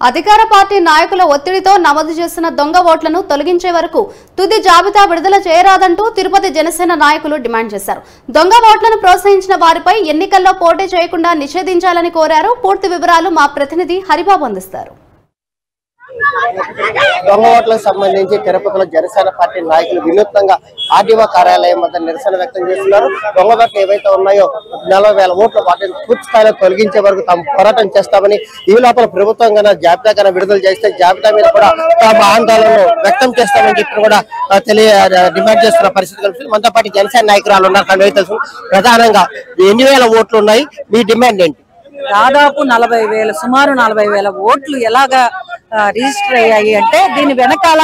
అధికార పార్టీ నాయకుల ఒత్తిడితో నమోదు చేసిన దొంగ ఓట్లను తొలగించే వరకు తుది జాబితా విడుదల చేయరాదంటూ తిరుపతి జనసేన నాయకులు డిమాండ్ చేశారు. దొంగ ఓట్లను ప్రోత్సహించిన వారిపై ఎన్నికల్లో పోటీ చేయకుండా నిషేధించాలని కోరారు. పూర్తి వివరాలు మా ప్రతినిధి హరిబాబు అందిస్తారు. దొంగ ఓట్లకు సంబంధించి తిరుపతిలో జనసేన పార్టీ నాయకులు వినూత్నంగా ఆర్డీఓ కార్యాలయం వద్ద నిరసన వ్యక్తం చేస్తున్నారు. దొంగ ఓట్లు ఏవైతే ఉన్నాయో 40,000 ఓట్లు వాటిని పూర్తి స్థాయిలో తొలగించే వరకు తాము పోరాటం చేస్తామని, ఈ లోపల ప్రభుత్వం కన్నా జాబితా కన్నా విడుదల చేస్తే జాబితా మీద కూడా తాము ఆందోళనలు వ్యక్తం చేస్తామని చెప్పి కూడా డిమాండ్ చేస్తున్న పరిస్థితి కనిపిస్తుంది. మనతో పాటు జనసేన నాయకురాలు ఉన్నారు. కానీ తెలుసు ప్రధానంగా ఎన్ని వేల ఓట్లు ఉన్నాయి, మీ డిమాండ్ ఏంటి? దాదాపు 40,000 సుమారు 40,000 ఓట్లు ఎలాగా రిజిస్టర్ అయ్యాయి అంటే దీని వెనకాల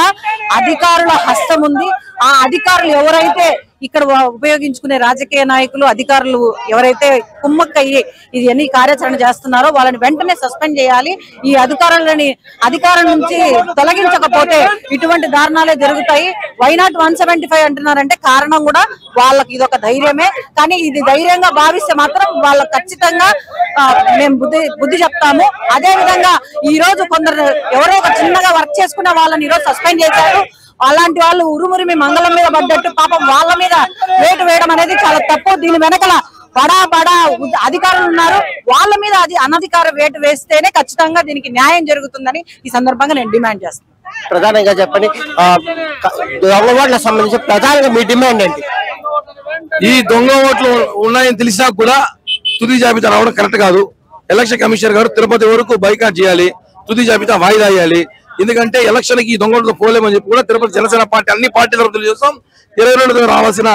అధికారుల హస్తం ఉంది. ఆ అధికారులు ఎవరైతే ఇక్కడ ఉపయోగించుకునే రాజకీయ నాయకులు అధికారులు ఎవరైతే కుమ్మక్కయ్యి ఇది ఎన్ని కార్యాచరణ చేస్తున్నారో వాళ్ళని వెంటనే సస్పెండ్ చేయాలి. ఈ అధికారం నుంచి తొలగించకపోతే ఇటువంటి దారుణాలే జరుగుతాయి. వైనాట్ 175 అంటున్నారంటే కారణం కూడా వాళ్ళకి ఇదొక ధైర్యమే. కానీ ఇది ధైర్యంగా భావిస్తే మాత్రం వాళ్ళకి ఖచ్చితంగా మేము బుద్ధి చెప్తాము. అదే విధంగా ఈ రోజు కొందరు ఎవరో ఒక చిన్నగా వర్క్ చేసుకున్న వాళ్ళని ఈ రోజు సస్పెండ్ చేశారు. అలాంటి వాళ్ళు ఉరుమురిమి మంగళం మీద పడ్డట్టు పాపం వాళ్ళ మీద వేటు వేయడం అనేది చాలా తప్పు. దీని వెనకాల బడా అధికారులు ఉన్నారు. వాళ్ళ మీద అది అనధికార వేటు వేస్తేనే ఖచ్చితంగా దీనికి న్యాయం జరుగుతుందని ఈ సందర్భంగా నేను డిమాండ్ చేస్తాను. ప్రధానంగా చెప్పండి, దొంగ ఓట్లకు సంబంధించి ప్రధానంగా మీ డిమాండ్ ఏంటి? ఈ దొంగ ఓట్లు ఉన్నాయని తెలిసినా కూడా తుది జాబితా రావడం కరెక్ట్ కాదు. ఎలక్షన్ కమిషనర్ గారు తిరుపతి వరకు బైకాట్ చేయాలి, తుది జాబితా వాయిదా వేయాలి. ఎందుకంటే ఎలక్షన్ కి దొంగ ఓట్లు పోలేమని చెప్పి కూడా తిరుపతి జనసేన పార్టీ అన్ని పార్టీ తరఫున చూస్తాం. 22 రావాల్సిన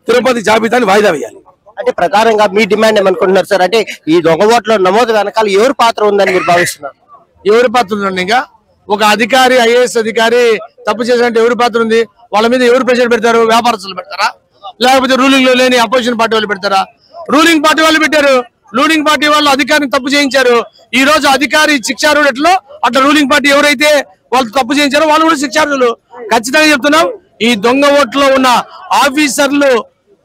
తిరుపతి జాబితాని వాయిదా వేయాలి. అంటే ప్రధానంగా మీ డిమాండ్ ఏమనుకుంటున్నారు సార్? అంటే ఈ దొంగ ఓట్ల నమోదు వెనకాల ఎవరి పాత్ర ఉందని మీరు భావిస్తున్నారు? ఎవరి పాత్ర ఉందండి? ఇంకా ఒక అధికారి ఐఏఎస్ అధికారి తప్పు చేసినట్టు ఎవరి పాత్ర ఉంది? వాళ్ళ మీద ఎవరు ప్రెషర్ పెడతారు? వ్యాపారస్తులు పెడతారా, లేకపోతే రూలింగ్ లో లేని అపోజిషన్ పార్టీ వాళ్ళు పెడతారా? రూలింగ్ పార్టీ వాళ్ళు పెట్టారు. రూలింగ్ పార్టీ వాళ్ళు అధికారిని తప్పు చేయించారు. ఈ రోజు అధికారి శిక్షార్హుడెట్లో అట్లా రూలింగ్ పార్టీ ఎవరైతే వాళ్ళు తప్పు చేయించారో వాళ్ళు కూడా శిక్షార్హులు. ఖచ్చితంగా చెప్తున్నాం, ఈ దొంగ ఓట్లో ఉన్న ఆఫీసర్లు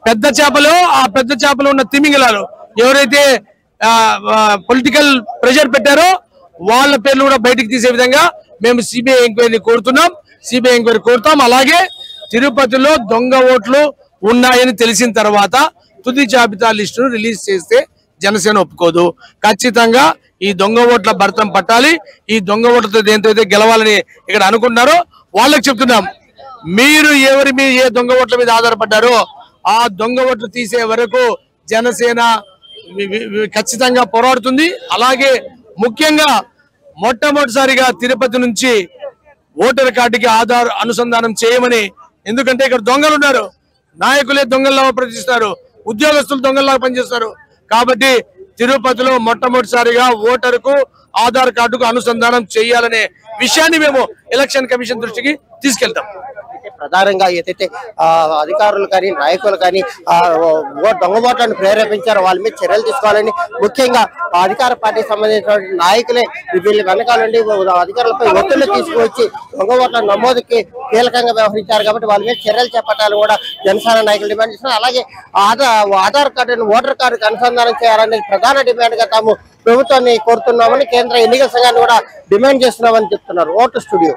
పెద్ద చేపలు, ఆ పెద్ద చేపలు ఉన్న తిమింగలాలు ఎవరైతే పొలిటికల్ ప్రెషర్ పెట్టారో వాళ్ళ పేర్లు కూడా బయటకు తీసే విధంగా మేము సిబిఐ ఎంక్వైరీ కోరుతున్నాం. సిబిఐ ఎంక్వైరీ కోరుతాం. అలాగే తిరుపతిలో దొంగ ఓట్లు ఉన్నాయని తెలిసిన తర్వాత తుది జాబితా లిస్టును రిలీజ్ చేస్తే జనసేన ఒప్పుకోదు. ఖచ్చితంగా ఈ దొంగ ఓట్ల భర్తం పట్టాలి. ఈ దొంగ ఓట్లతో దేంతో గెలవాలని ఇక్కడ అనుకుంటున్నారో వాళ్ళకి చెప్తున్నాం, మీరు ఎవరి మీద ఏ దొంగ ఓట్ల మీద ఆధారపడ్డారో ఆ దొంగ ఓట్లు తీసే వరకు జనసేన ఖచ్చితంగా పోరాడుతుంది. అలాగే ముఖ్యంగా మొట్టమొదటిసారిగా తిరుపతి నుంచి ఓటర్ కార్డుకి ఆధార్ అనుసంధానం చేయమని, ఎందుకంటే ఇక్కడ దొంగలు ఉన్నారు, నాయకులే దొంగల్లాగా ప్రవర్తిస్తారు, ఉద్యోగస్తులు దొంగల్లాగా పనిచేస్తారు. కాబట్టి తిరుపతిలో మొట్టమొదటిసారిగా ఓటరుకు ఆధార్ కార్డుకు అనుసంధానం చేయాలనే విషయాన్ని మేము ఎలక్షన్ కమిషన్ దృష్టికి తీసుకెళ్తాం. ప్రధానంగా ఏదైతే అధికారులు కానీ నాయకులు కానీ దొంగ ఓట్లను ప్రేరేపించారో వాళ్ళ మీద చర్యలు తీసుకోవాలని, ముఖ్యంగా అధికార పార్టీకి సంబంధించిన నాయకులే వీళ్ళ వెనకాలండి అధికారులపై ఒత్తిళ్లు తీసుకువచ్చి దొంగ ఓట్ల నమోదుకి కీలకంగా వ్యవహరించారు. కాబట్టి వాళ్ళ మీద చర్యలు చేపట్టాలని కూడా జనసేన నాయకులు డిమాండ్ చేస్తున్నారు. అలాగే ఆధార్ కార్డును ఓటర్ కార్డుకి అనుసంధానం చేయాలనేది ప్రధాన డిమాండ్ గా తాము ప్రభుత్వాన్ని కోరుతున్నామని కేంద్ర ఎన్నికల సంఘాన్ని కూడా డిమాండ్ చేస్తున్నామని చెప్తున్నారు. Voter studio.